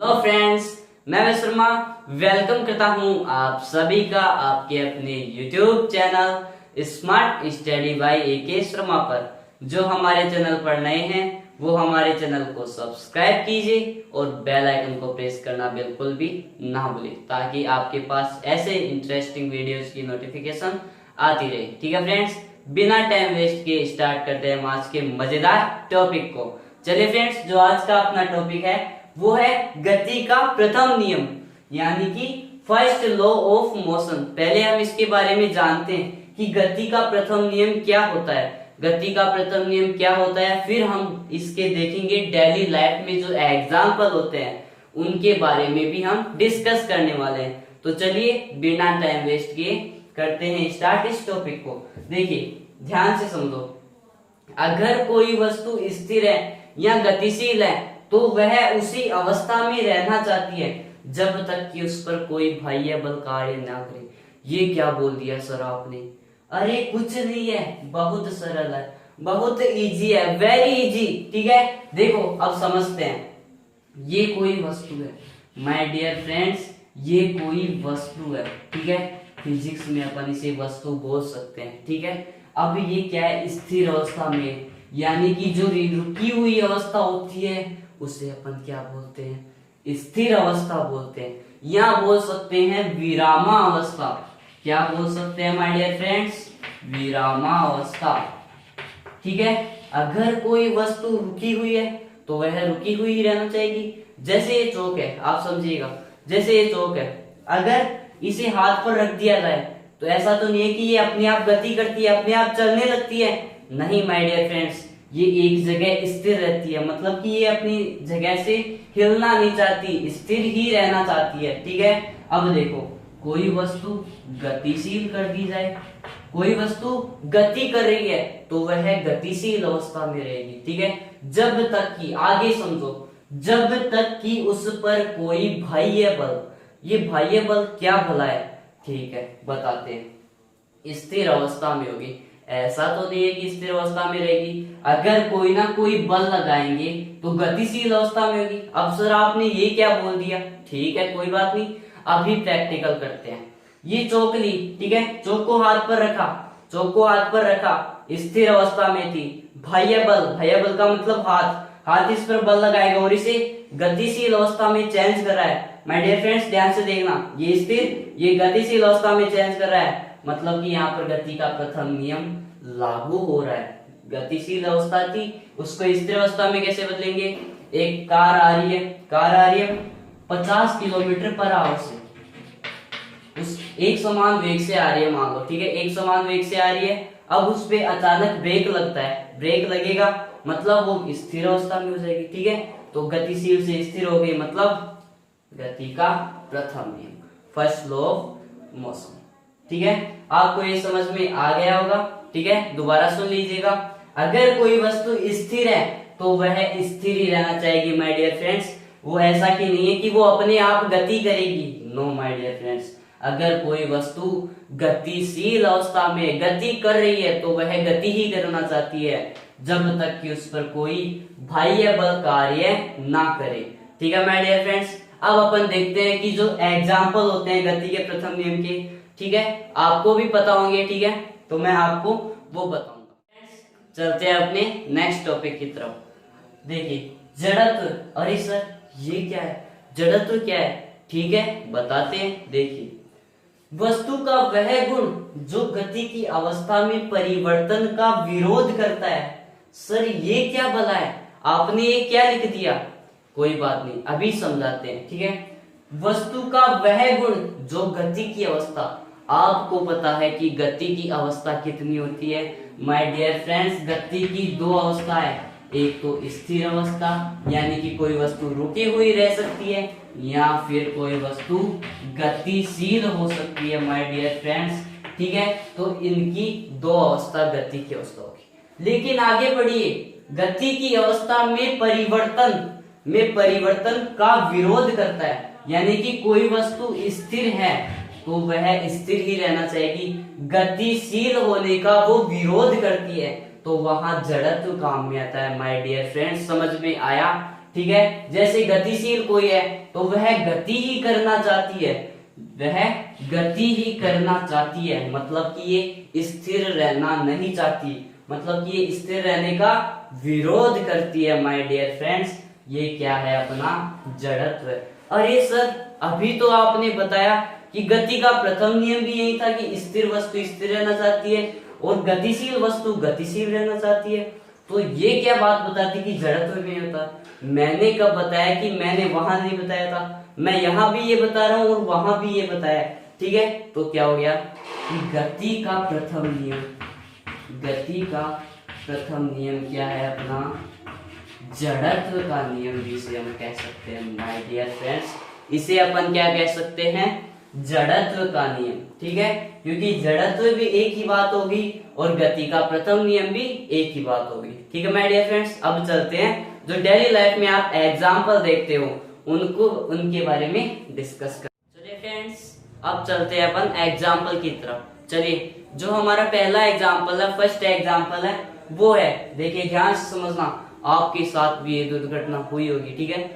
Hello friends, मैं Sharma welcome करता हूं आप सभी का आपके अपने YouTube channel smart study bye AK Sharma पर। जो हमारे चैनल पर नए हैं वो हमारे चैनल को सब्सक्राइब कीजिए और बेल आइकन को प्रेस करना बिल्कुल भी ना भूलें, ताकि आपके पास ऐसे इंटरेस्टिंग वीडियोस की नोटिफिकेशन आती रहे। ठीक है फ्रेंड्स, बिना टाइम वेस्ट किए स्टार्ट करते हैं हम आज के मजेदार टॉपिक को। चलिए फ्रेंड्स, जो आज का अपना टॉपिक है वो है गति का प्रथम नियम, यानी कि फर्स्ट लॉ ऑफ मोशन। पहले हम इसके बारे में जानते हैं कि गति का प्रथम नियम क्या होता है। गति का प्रथम नियम क्या होता है, फिर हम इसके देखेंगे डेली लाइफ में जो एग्जाम्पल होते हैं उनके बारे में भी हम डिस्कस करने वाले हैं। तो चलिए बिना टाइम वेस्ट किए करते हैं स्टार्ट इस टॉपिक को। देखिए ध्यान से समझो, अगर कोई वस्तु स्थिर है या गतिशील है तो वह उसी अवस्था में रहना चाहती है जब तक कि उस पर कोई बाह्य बल कार्य ना करे। ये क्या बोल दिया सर आपने? अरे कुछ नहीं है, बहुत सरल है, बहुत इजी है, वेरी इजी। ठीक है, देखो अब समझते हैं। ये कोई वस्तु है माय डियर फ्रेंड्स, ये कोई वस्तु है। ठीक है, फिजिक्स में अपन इसे वस्तु बोल सकते हैं। ठीक है, अब ये क्या है, स्थिर अवस्था में, यानी कि जो रुकी हुई अवस्था होती है उसे अपन क्या बोलते हैं? स्थिर अवस्था बोलते हैं, या बोल सकते हैं विरामावस्था। क्या बोल सकते हैं माय डियर फ्रेंड्स? विरामावस्था। ठीक है, अगर कोई वस्तु रुकी हुई है तो वह रुकी हुई ही रहना चाहिए। जैसे ये चौक है, आप समझिएगा, जैसे ये चौक है, अगर इसे हाथ पर रख दिया जाए तो ऐसा तो नहीं है कि ये अपने आप गति करती है, अपने आप चलने लगती है। नहीं माय डियर फ्रेंड्स, ये एक जगह स्थिर रहती है, मतलब कि ये अपनी जगह से हिलना नहीं चाहती, स्थिर ही रहना चाहती है। ठीक है, अब देखो कोई वस्तु गतिशील कर दी जाए, कोई वस्तु गति कर रही है तो वह गतिशील अवस्था में रहेगी। ठीक है, जब तक कि, आगे समझो, जब तक कि उस पर कोई बाह्य बल, ये बाह्य बल क्या भला है? ठीक है बताते हैं। स्थिर अवस्था में होगी, ऐसा तो नहीं है कि स्थिर अवस्था में रहेगी। अगर कोई ना कोई बल लगाएंगे तो गतिशील अवस्था में होगी। अब सर आपने ये क्या बोल दिया? ठीक है कोई बात नहीं, अभी प्रैक्टिकल करते हैं। ये चौक ली, ठीक है, चौक को हाथ पर रखा, चौक को हाथ पर रखा, स्थिर अवस्था में थी। बाह्य बल, बाह्य बल का मतलब हाथ इस पर बल लगाएगा और इसे गतिशील अवस्था में चेंज कर रहा है। माय डियर फ्रेंड्स ध्यान से देखना, ये स्थिर, ये गतिशील अवस्था में चेंज कर रहा है, मतलब कि यहाँ पर गति का प्रथम नियम लागू हो रहा है। गतिशील अवस्था थी, उसको स्थिर अवस्था में कैसे बदलेंगे? एक कार आ रही है, 50 किलोमीटर पर आवर से, उस एक समान वेग से आ रही है मान लो। ठीक है, एक समान वेग से आ रही है। अब उस पे अचानक ब्रेक लगता है, ब्रेक लगेगा मतलब वो स्थिर अवस्था में हो जाएगी। ठीक है, तो गतिशील से स्थिर हो गई, मतलब गति का प्रथम नियम, फर्स्ट लॉ ऑफ मोशन। ठीक है, आपको ये समझ में आ गया होगा। ठीक है, दोबारा सुन लीजिएगा। अगर कोई वस्तु स्थिर है तो वह स्थिर ही रहना चाहिए माय डियर फ्रेंड्स। वो ऐसा कि नहीं है कि वो अपने आप गति करेगी। नो माय डियर फ्रेंड्स, अगर कोई वस्तु गतिशील अवस्था में गति कर रही है तो वह गति ही करना चाहती है जब तक कि उस पर कोई बाह्य बल कार्य ना करे। ठीक है माय डियर फ्रेंड्स, अब अपन देखते हैं कि जो एग्जाम्पल होते हैं गति के प्रथम नियम के, ठीक है, आपको भी पता होंगे। ठीक है, तो मैं आपको वो बताऊंगा। चलते हैं अपने नेक्स्ट टॉपिक की तरफ। देखिए जड़त्व। अरे सर ये क्या है? जड़त्व क्या है? ठीक है बताते हैं। देखिए वस्तु का वह गुण जो गति की अवस्था में परिवर्तन का विरोध करता है। सर ये क्या भला है? आपने ये क्या लिख दिया? कोई बात नहीं, अभी समझाते हैं। ठीक है, वस्तु का वह गुण जो गति की अवस्था, आपको पता है कि गति की अवस्था कितनी होती है माय डियर फ्रेंड्स? गति की दो अवस्था है, एक तो स्थिर अवस्था यानी कि कोई वस्तु रुकी हुई रह सकती है, या फिर कोई वस्तु गतिशील हो सकती है माय डियर फ्रेंड्स। ठीक है, तो इनकी दो अवस्था गति की अवस्था होगी। लेकिन आगे बढ़िए, गति की अवस्था में परिवर्तन का विरोध करता है, यानी कि कोई वस्तु स्थिर है तो वह स्थिर ही रहना चाहिए, गतिशील होने का वो विरोध करती है तो वहां जड़त्व काम में आता है। माय डियर फ्रेंड्स समझ में आया? ठीक है। जैसे गतिशील कोई है तो वह गति ही करना चाहती है, वह गति ही करना चाहती है, मतलब कि ये स्थिर रहना नहीं चाहती, मतलब कि ये स्थिर रहने का विरोध करती है माय डियर फ्रेंड्स। ये क्या है? अपना जड़त्व। अरे सर, अभी तो आपने बताया कि गति का प्रथम नियम भी यही था कि स्थिर वस्तु स्थिर रहना चाहती है और गतिशील वस्तु गतिशील रहना चाहती है। तो ये क्या बात बताती कि जड़त्व में होता? मैंने कब बताया? कि मैंने वहां नहीं बताया था, मैं यहां भी ये बता रहा हूं और वहां भी ये बताया, ठीक है। तो क्या हो गया कि गति का प्रथम नियम, गति का प्रथम नियम क्या है? अपना जड़त्व का नियम भी इसे हम कह सकते हैं माय डियर फ्रेंड्स। इसे अपन क्या कह सकते हैं? जड़त्व का नियम, ठीक है, क्योंकि जड़त्व भी एक ही बात होगी और गति का प्रथम नियम भी एक ही बात होगी, ठीक है माय डियर फ्रेंड्स। अब चलते हैं जो डेली लाइफ में आप एग्जाम्पल देखते हो उनको, उनके बारे में डिस्कस कर। चलिए फ्रेंड्स, अब चलते हैं अपन एग्जाम्पल की तरफ। चलिए, जो हमारा पहला एग्जाम्पल है, फर्स्ट एग्जाम्पल है, वो है, देखिए ध्यान से समझना, आपके साथ भी ये दुर्घटना हुई होगी, ठीक है।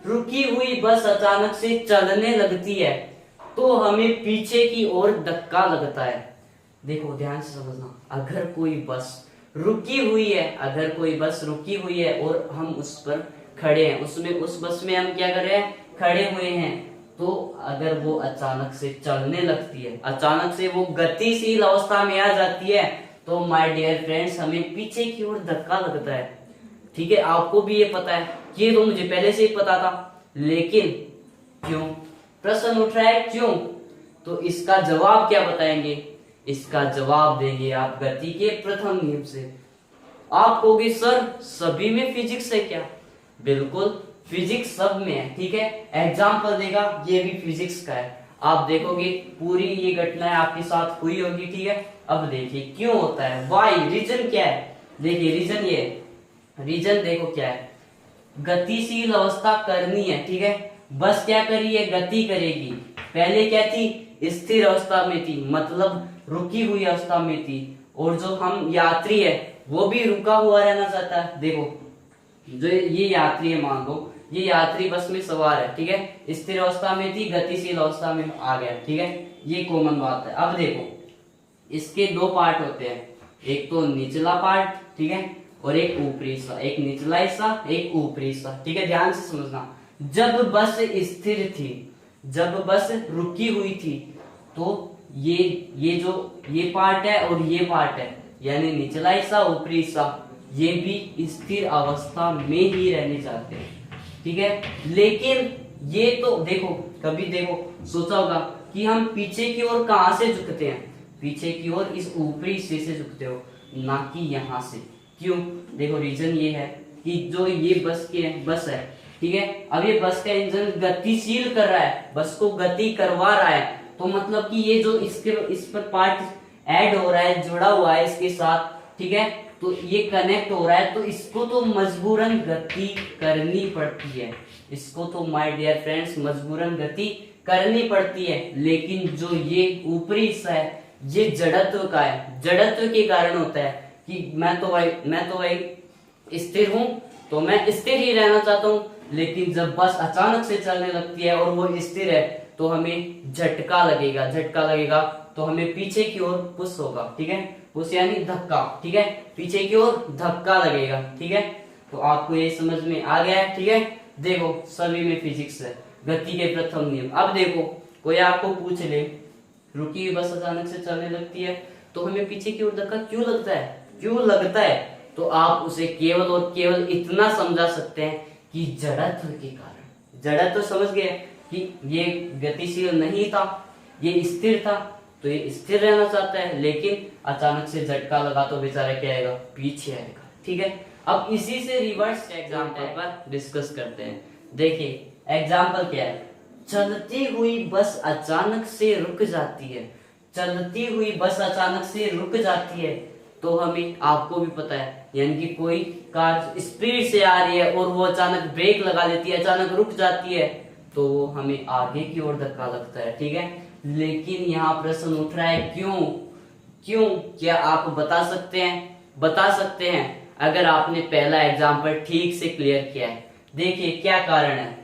रुकी हुई बस अचानक से चलने लगती है तो हमें पीछे की ओर धक्का लगता है। देखो ध्यान से समझना, अगर कोई बस रुकी हुई है, अगर कोई बस रुकी हुई है और हम उस पर खड़े हैं, उसमें उस बस में हम क्या कर रहे हैं? खड़े हुए हैं, तो अगर वो अचानक से चलने लगती है, अचानक से वो गतिशील अवस्था में आ जाती है, तो माय डियर फ्रेंड्स हमें पीछे की ओर धक्का लगता है, ठीक है। आपको भी ये पता है, ये तो मुझे पहले से ही पता था, लेकिन क्यों? प्रश्न उठ रहा है क्यों? तो इसका जवाब क्या बताएंगे? इसका जवाब देंगे आप गति के प्रथम नियम से। आप कहोगे सर सभी में फिजिक्स है क्या? बिल्कुल, फिजिक्स सब में है, ठीक है। एग्जाम्पल देगा, ये भी फिजिक्स का है, आप देखोगे पूरी ये घटना आपके साथ हुई होगी, ठीक है। अब देखिए क्यों होता है, वाई, रीजन क्या है? देखिए रीजन, ये रीजन देखो क्या है, गतिशील अवस्था करनी है, ठीक है। बस क्या करी है? गति करेगी। पहले क्या थी? स्थिर अवस्था में थी, मतलब रुकी हुई अवस्था में थी, और जो हम यात्री है वो भी रुका हुआ रहना चाहता है। देखो जो ये यात्री है, मान लो ये यात्री बस में सवार है, ठीक है, स्थिर अवस्था में थी, गतिशील अवस्था में आ गया, ठीक है, ये कॉमन बात है। अब देखो इसके दो पार्ट होते हैं, एक तो निचला पार्ट, ठीक है, और एक ऊपरी हिस्सा, एक निचला हिस्सा एक ऊपरी हिस्सा, ठीक है। ध्यान से समझना, जब बस स्थिर थी, जब बस रुकी हुई थी, तो ये जो ये पार्ट है और ये पार्ट है, यानी निचला हिस्सा ऊपरी हिस्सा, ये भी स्थिर अवस्था में ही रहने चाहते हैं, ठीक है। लेकिन ये तो देखो, कभी देखो सोचा होगा कि हम पीछे की ओर कहां से झुकते हैं? पीछे की ओर इस ऊपरी हिस्से से झुकते हो, ना कि यहां से। क्यों? देखो रीजन ये है कि जो ये बस है, ठीक है, अब ये बस का इंजन गतिशील कर रहा है, बस को गति करवा रहा है, तो मतलब कि ये जो इस पर पार्ट ऐड हो रहा है, जुड़ा हुआ है इसके साथ, ठीक है, तो ये कनेक्ट हो रहा है, तो इसको तो मजबूरन गति करनी पड़ती है, इसको तो माय डियर फ्रेंड्स मजबूरन गति करनी पड़ती है। लेकिन जो ये ऊपरी हिस्सा है ये जड़त्व का है, जड़त्व के कारण होता है कि मैं तो भाई स्थिर हूं, तो मैं स्थिर ही रहना चाहता हूं, लेकिन जब बस अचानक से चलने लगती है और वो स्थिर है, तो हमें झटका लगेगा, झटका लगेगा तो हमें पीछे की ओर पुश होगा, ठीक है, पुश यानी धक्का, ठीक है, पीछे की ओर धक्का लगेगा, ठीक है। तो आपको ये समझ में आ गया है, ठीक है। देखो सभी में फिजिक्स है, गति के प्रथम नियम। अब देखो कोई आपको पूछ ले, रुकी हुई बस अचानक से चलने लगती है तो हमें पीछे की ओर धक्का क्यों लगता है, क्यों लगता है? तो आप उसे केवल और केवल इतना समझा सकते हैं कि जड़त्व के कारण। जड़त्व समझ गए कि ये गतिशील नहीं था, ये स्थिर था, तो ये स्थिर रहना चाहता है, लेकिन अचानक से झटका लगा तो बेचारा क्या आएगा? पीछे आएगा, ठीक है। अब इसी से रिवर्स एग्जाम्पल पर डिस्कस करते हैं। देखिए एग्जाम्पल क्या है, चलती हुई बस अचानक से रुक जाती है, चलती हुई बस अचानक से रुक जाती है, तो हमें, आपको भी पता है, यानी कि कोई कार स्पीड से आ रही है और वो अचानक ब्रेक लगा लेती है, अचानक रुक जाती है, तो वो हमें आगे की ओर धक्का लगता है, ठीक है। लेकिन यहाँ प्रश्न उठ रहा है क्यों? क्यों? क्या आप बता सकते हैं? बता सकते हैं अगर आपने पहला एग्जाम्पल ठीक से क्लियर किया है। देखिए क्या कारण है,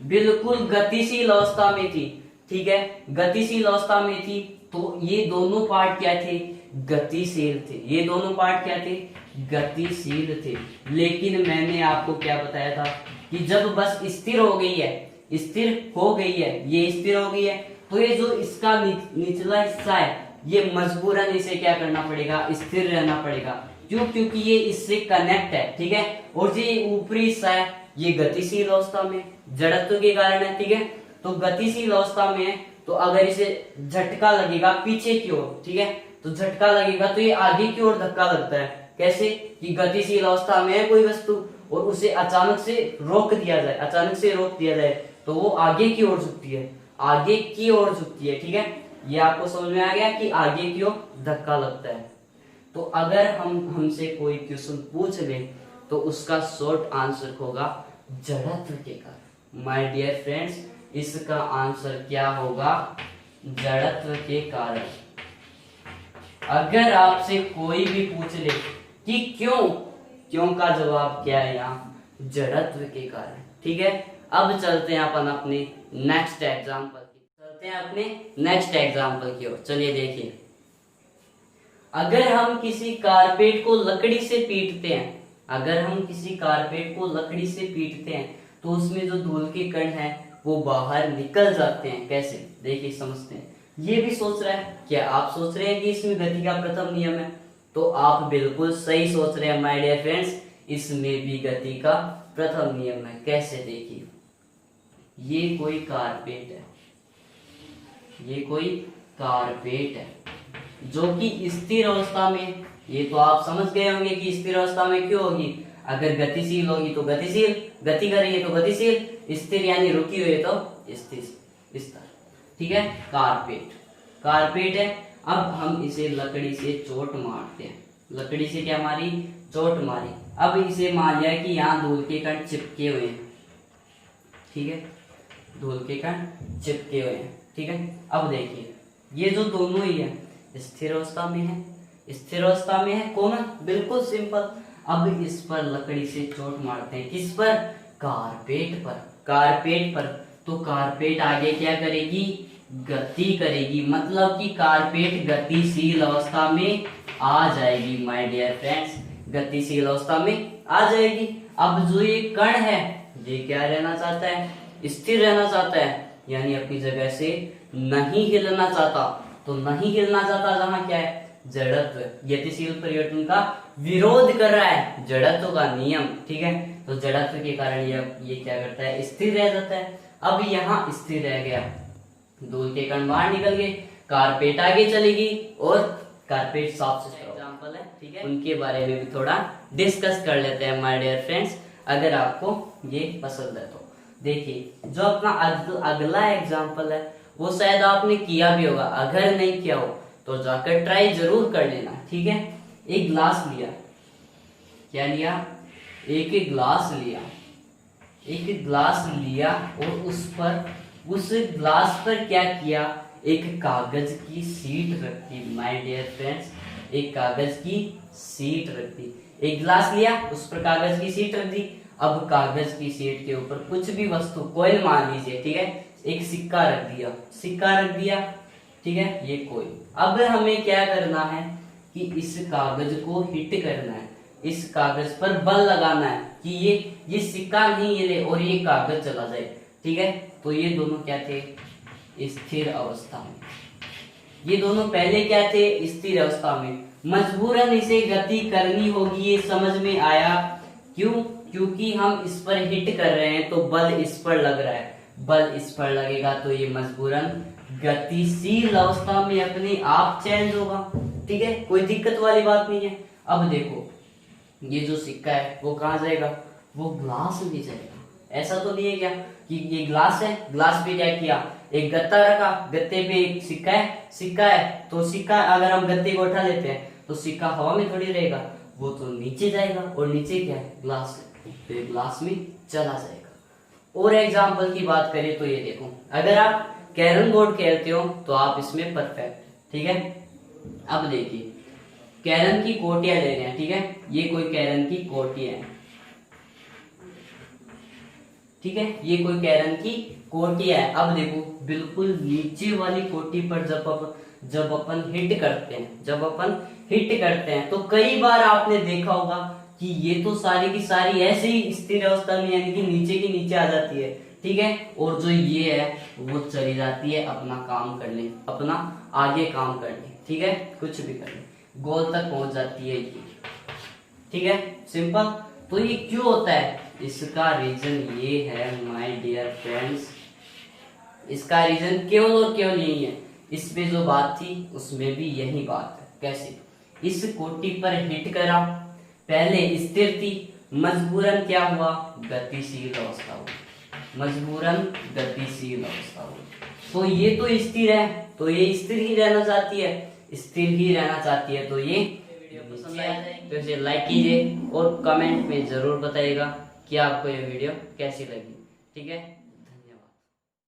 बिल्कुल गतिशील अवस्था में थी, ठीक है, गतिशील अवस्था में थी, तो ये दोनों पार्ट क्या थे, गतिशील थे, ये दोनों पार्ट क्या थे, गतिशील थे। लेकिन मैंने आपको क्या बताया था कि जब बस स्थिर हो गई है, स्थिर हो गई है, ये स्थिर हो गई है, तो ये जो इसका निचला हिस्सा है ये मजबूरन इसे क्या करना पड़ेगा, स्थिर रहना पड़ेगा। क्यों? क्योंकि ये इससे कनेक्ट है, ठीक है। और ये ऊपरी हिस्सा है ये गतिशील अवस्था में, जड़त्व के कारण है, ठीक है। तो गतिशील अवस्था में है, तो अगर इसे झटका लगेगा पीछे की ओर, ठीक है, तो झटका लगेगा तो ये आगे की ओर धक्का लगता है। कैसे? कि गतिशील अवस्था में है कोई वस्तु और उसे अचानक से रोक दिया जाए, अचानक से रोक दिया जाए तो वो आगे की ओर झुकती है, आगे की ओर झुकती है, ठीक है। ये आपको समझ में आ गया कि आगे की ओर धक्का लगता है। तो अगर हमसे कोई क्वेश्चन पूछ ले तो उसका शॉर्ट आंसर होगा जड़त्व के कारण। माय डियर फ्रेंड्स, इसका आंसर क्या होगा, जड़त्व के कारण। अगर आपसे कोई भी पूछ ले कि क्यों, क्यों का जवाब क्या है यहाँ, जड़त्व के कारण, ठीक है। अब चलते हैं अपन अपने नेक्स्ट एग्जांपल की, चलते हैं अपने नेक्स्ट एग्जांपल की ओर। चलिए देखिए, अगर हम किसी कारपेट को लकड़ी से पीटते हैं, अगर हम किसी कारपेट को लकड़ी से पीटते हैं तो उसमें जो धूल के कण हैं वो बाहर निकल जाते हैं। कैसे? देखिए समझते हैं। ये भी सोच रहा है, क्या आप सोच रहे हैं कि इसमें गति का प्रथम नियम है? तो आप बिल्कुल सही सोच रहे हैं माय डियर फ्रेंड्स, इसमें भी गति का प्रथम नियम है। कैसे? देखिए, ये कोई कारपेट है, ये कोई कारपेट है जो कि स्थिर अवस्था में, ये तो आप समझ गए होंगे कि स्थिर अवस्था में क्यों होगी, अगर गतिशील होगी तो गतिशील, गति कर रही है तो गतिशील, स्थिर यानी रुकी हुई है तो स्थिर, इस तरह, ठीक है। कारपेट, कारपेट है। अब हम इसे लकड़ी से चोट मारते हैं, लकड़ी से क्या मारी, चोट मारी। अब इसे मान लिया कि यहाँ धूल के कण चिपके हुए हैं, ठीक है, धूल के कण चिपके हुए हैं, ठीक है। अब देखिए, ये जो दोनों ही है स्थिर अवस्था में है, स्थिर अवस्था में है, कॉमन, बिल्कुल सिंपल। अब इस पर लकड़ी से चोट मारते हैं, किस पर, कारपेट पर, कारपेट पर। तो कारपेट आगे क्या करेगी, गति करेगी, मतलब कि कारपेट गतिशील अवस्था में आ जाएगी माय डियर फ्रेंड्स, गतिशील अवस्था में आ जाएगी। अब जो ये कण है ये क्या रहना चाहता है, स्थिर रहना चाहता है, यानी अपनी जगह से नहीं हिलना चाहता। तो नहीं हिलना चाहता जहां क्या है, जड़त्व, गतिशील परिवर्तन का विरोध कर रहा है, जड़त्व का नियम, ठीक है। तो जड़त्व के कारण ये क्या करता है, स्थिर रह जाता है। अब यहाँ स्थिर रह गया, धूल के कण बाहर निकल गए, कारपेट आगे चलेगी और कारपेट साफ सुथरा एग्जाम्पल है, ठीक है। उनके बारे में भी थोड़ा डिस्कस कर लेते हैं माय डियर फ्रेंड्स, अगर आपको ये पसंद है तो। देखिए, जो अपना अगला एग्जाम्पल है वो शायद आपने किया भी होगा, अगर नहीं किया हो तो जाकर ट्राई जरूर कर लेना, ठीक है। एक ग्लास लिया, क्या लिया, एक ग्लास लिया, एक ग्लास लिया और उस ग्लास पर क्या किया, एक कागज की सीट रख दी माय डियर फ्रेंड्स, एक कागज की सीट रख दी। एक ग्लास लिया, उस पर कागज की सीट रख दी। अब कागज की सीट के ऊपर कुछ भी वस्तु, कोई मान लीजिए, ठीक है, एक सिक्का रख दिया, सिक्का रख दिया, ठीक है, ये कोई। अब हमें क्या करना है कि इस कागज को हिट करना है, इस कागज पर बल लगाना है कि ये सिक्का नहीं हिले और ये कागज चला जाए, ठीक है। तो ये दोनों क्या थे, स्थिर अवस्था में। ये दोनों पहले क्या थे, स्थिर अवस्था में। मजबूरन इसे गति करनी होगी, ये समझ में आया। क्यों? क्योंकि हम इस पर हिट कर रहे हैं तो बल इस पर लग रहा है, बल इस पर लगेगा तो ये मजबूरन गतिशील अवस्था में अपने आप चेंज होगा, ठीक है, कोई दिक्कत वाली बात नहीं है। अब देखो, ये जो सिक्का है वो कहाँ जाएगा, वो ग्लास में जाएगा। ऐसा तो नहीं है क्या कि ये ग्लास है, ग्लास पे क्या किया, एक गत्ता रखा, गत्ते पे एक सिक्का है, सिक्का है तो सिक्का अगर हम गत्ते को उठा लेते हैं तो सिक्का हवा में थोड़ी रहेगा, वो तो नीचे जाएगा और नीचे क्या है, ग्लास है, तो ये ग्लास में चला जाएगा। और एग्जाम्पल की बात करें तो ये देखो, अगर आप कैरम बोर्ड खेलते हो तो आप इसमें परफेक्ट, ठीक है। अब देखिए, कैरम की कोटियां ले रहे हैं, ठीक है, ये कोई कैरम की कोटियां है, ठीक है, ये कोई कैरन की कोटी है। अब देखो बिल्कुल नीचे वाली कोटी पर जब अपन हिट करते हैं तो कई बार आपने देखा होगा कि ये तो सारी की सारी ऐसे ही स्थिर अवस्था में यानी कि नीचे की नीचे आ जाती है, ठीक है, और जो ये है वो चली जाती है अपना काम करने, अपना आगे काम करने, ठीक है, कुछ भी करने, गोल तक पहुंच जाती है ये, ठीक है, सिंपल। तो ये क्यों होता है, इसका रीजन ये है माय डियर फ्रेंड्स, इसका रीजन केवल और केवल यही है। इसमें जो बात थी उसमें भी यही बात है। कैसे, इस कोटि पर हिट करा, पहले स्थिर थी, मजबूरन क्या हुआ, गतिशील अवस्था हुई, मजबूरन गतिशील अवस्था हुई। तो ये तो स्थिर है, तो ये स्थिर ही रहना चाहती है, स्थिर ही रहना चाहती है। तो ये वीडियो पसंद आया तो इसे लाइक कीजिए और कमेंट में जरूर बताइएगा कि आपको ये वीडियो कैसी लगी, ठीक है।